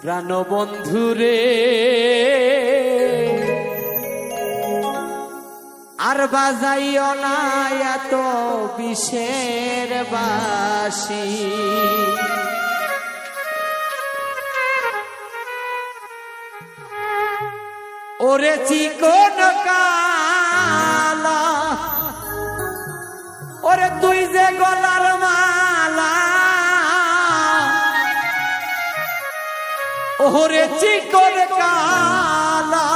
প্রাণবন্ধুরে আর বাজাইও না এত বিষের বাঁশি, ওরে চিকন কালা, ওরে তুই যে গলার মালা, ওরে চিকন কালা,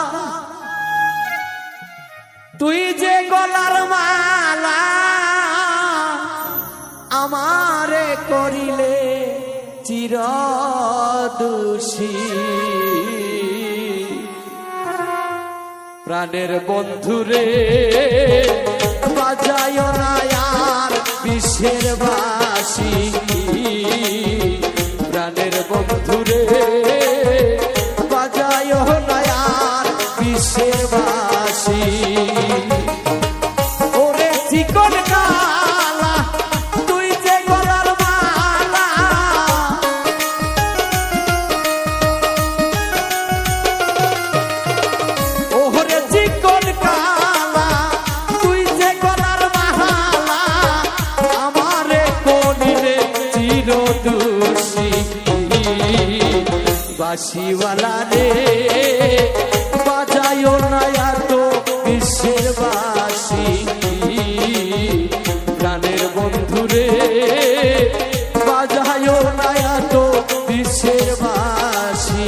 তুই যে গলার মালা, আমারে করিলে চিরদোষী। প্রাণের বন্ধুরে বাজায়ো না আর বিষের বাঁশি, প্রাণের বন্ধুরে বাজায়ো না আর বিষের বাঁশি। ওরে চিকন কালা, তুই যে গলার মালা, ওরে চিকন কালা, তুই যে গলার মালা, আমারে করিলে চিরদোষী। বাঁশিওয়ালা রে বাজায়ো না এত বিষের বাঁশি, প্রাণের বন্ধুরে বাজায়ো না এত বিষের বাঁশি।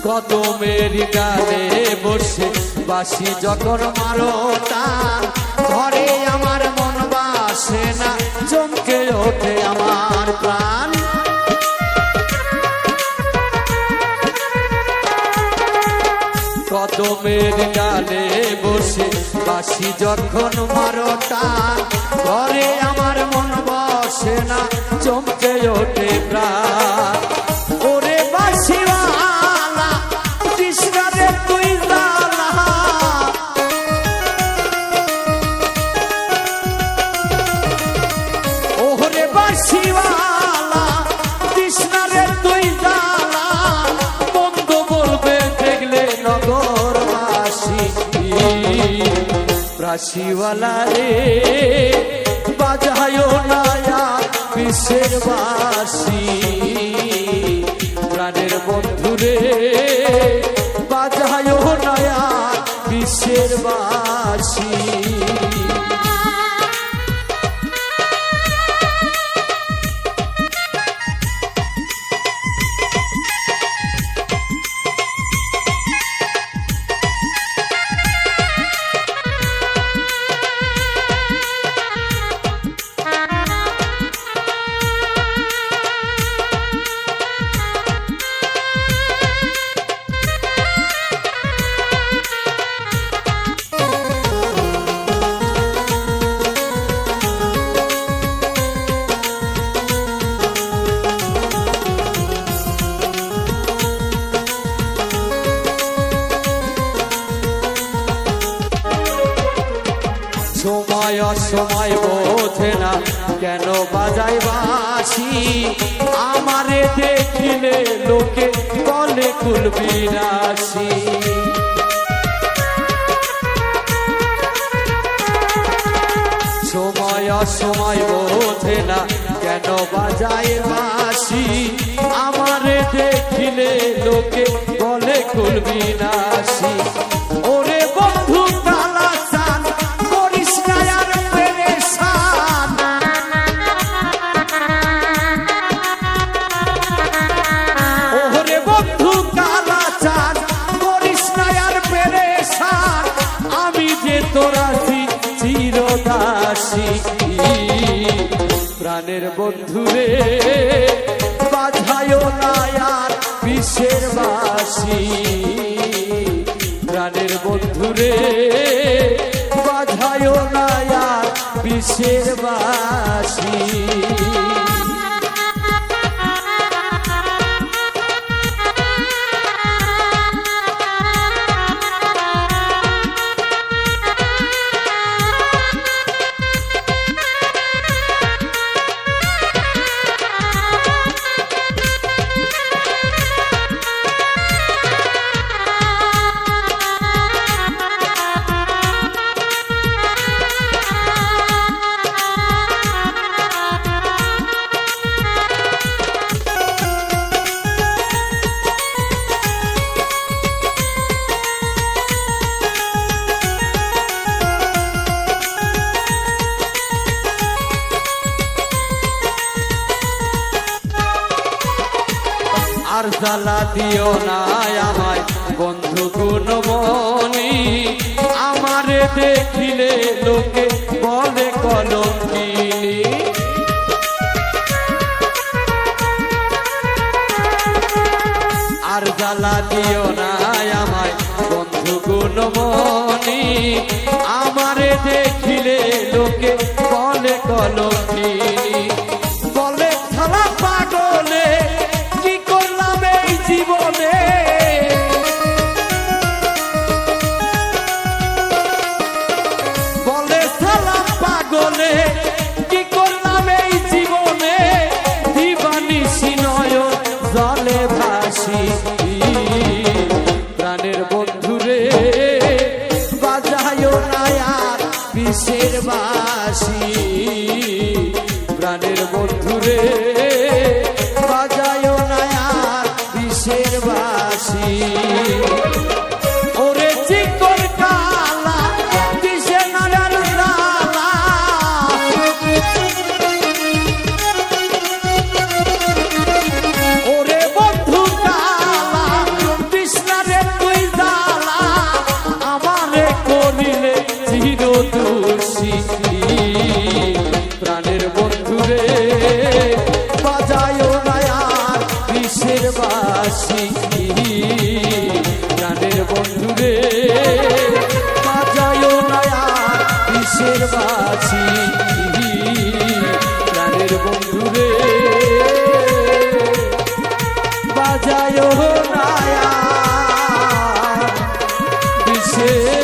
কদমের ডালে বসে বাঁশি যখন মারো টান, ঘরে আমার মন বাসে না, চমকে ওঠে আমার প্রাণ। কদমের ডালে বসে বাঁশি যখন মারো টান, ঘরে আমার মন বসে না, চমকে ওঠে প্রাণ। ওরে বাঁশিওয়ালা কৃষ্ণরে তুই জালা, ওরে বাঁশিওয়ালা কৃষ্ণরে তুই জালা, মন্দ বলবে দেখলে নগরবাসী। বাঁশিওয়ালা রে বাজায়ো না আর বিষের বাঁশি, প্রাণের বন্ধুরে বাজায়ো না আর বিষের বাঁশি। সময় অসময় বোঝে না কেন বাজাই বাঁশি, আমারে দেখিলে লোকে বলে কুলবিনাশী। সময় অসময় বোঝে না কেন বাজাই বাঁশি, আমারে দেখিলে লোকে বলে কুলবিনাশী। ওরে বন্ধু কালা চান করিস না আর পেরেশান, ওরে বন্ধু কালা চান করিস না আর পেরেশান, আমি বাসি প্রাণের বন্ধুরে বাজায়ো না আর বিষের বাসি প্রাণের বন্ধুরে বাজায়ো না আর বিষের বাসি আর জ্বালা দিও না আমায় বন্ধু গুণমণি আমারে দেখিলে লোকে বলে কলঙ্কিনী আর জ্বালা দিও না আমায় বন্ধু গুণমণি আমারে দেখিলে লোকে বলে কলঙ্কিনী বলে ছাড়া পাগলে জীবনে বলে সালাম পাগলে কি করলাম এই জীবনে দিবানিশি নয়ন জলে ভাসি প্রাণের বন্ধুরে বাজায়ো না আর বিষের বাসি প্রাণের বন্ধুরে বাজায়ো না আর বিষের বাসি ওরে চিকন কালা দিশে নারার জালা ওরে বন্ধু কালা কৃষ্ণারে তুই জালা আমারে করিলে চির দোষী প্রাণের বন্ধুরে বাজায়ো না আর বিষের বাসি প্রাণের বন্ধুরে বাজায়ো না আর বিষের বাসি প্রাণের বন্ধুরে বাজায়ো না আর বিষের